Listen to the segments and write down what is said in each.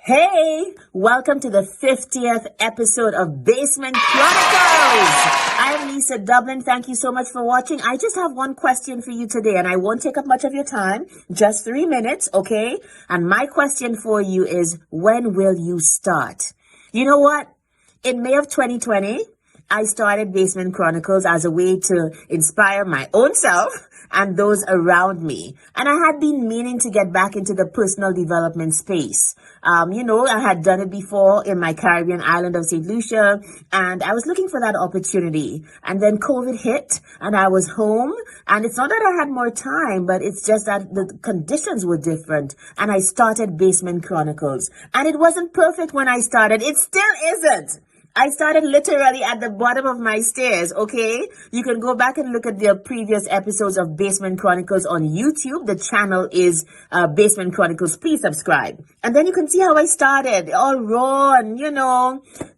Hey, welcome to the 50th episode of Basement Chronicles. I'm Lisa Dublin. Thank you so much for watching. I just have one question for you today, and I won't take up much of your time, just 3 minutes, okay? And my question for you is, when will you start? You know what? In May of 2020, I started Basement Chronicles as a way to inspire my own self and those around me. And I had been meaning to get back into the personal development space. I had done it before in my Caribbean island of St. Lucia, and I was looking for that opportunity. And then COVID hit, and I was home. And it's not that I had more time, but it's just that the conditions were different. And I started Basement Chronicles. And it wasn't perfect when I started. It still isn't. I started literally at the bottom of my stairs, okay? You can go back and look at the previous episodes of Basement Chronicles on YouTube. The channel is Basement Chronicles. Please subscribe. And then you can see how I started, all raw and,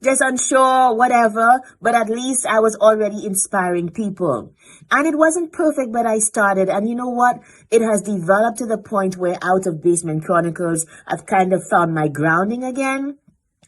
just unsure, whatever. But at least I was already inspiring people. And it wasn't perfect, but I started. And you know what? It has developed to the point where out of Basement Chronicles, I've kind of found my grounding again.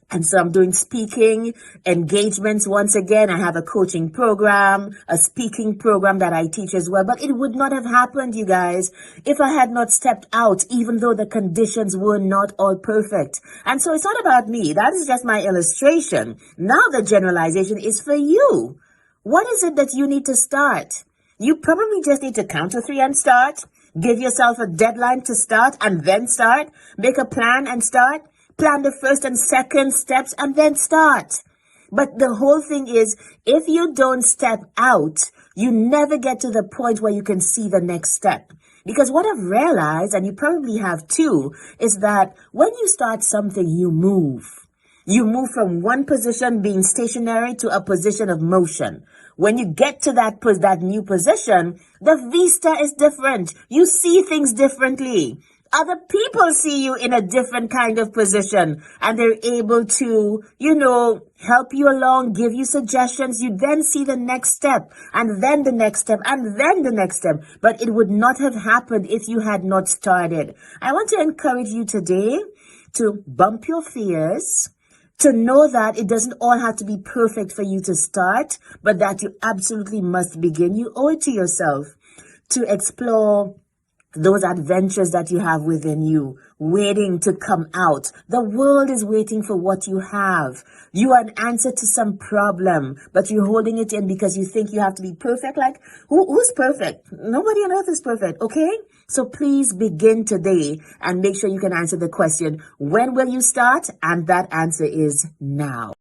And so I'm doing speaking engagements once again. I have a coaching program, a speaking program that I teach as well. But it would not have happened, you guys, if I had not stepped out, even though the conditions were not all perfect. And so it's not about me. That is just my illustration. Now the generalization is for you. What is it that you need to start? You probably just need to count to 3 and start. Give yourself a deadline to start and then start. Make a plan and start. Plan the first and second steps and then start. But the whole thing is, if you don't step out, you never get to the point where you can see the next step. Because what I've realized, and you probably have too, is that when you start something, you move. You move from one position being stationary to a position of motion. When you get to that new position, the vista is different. You see things differently. Other people see you in a different kind of position, and they're able to, help you along, give you suggestions. You then see the next step, and then the next step, and then the next step. But it would not have happened if you had not started. I want to encourage you today to bump your fears, to know that it doesn't all have to be perfect for you to start, but that you absolutely must begin. You owe it to yourself to explore those adventures that you have within you, waiting to come out. The world is waiting for what you have. You are an answer to some problem, but you're holding it in because you think you have to be perfect. Like, who's perfect? Nobody on earth is perfect, okay? So please begin today and make sure you can answer the question, when will you start? And that answer is now.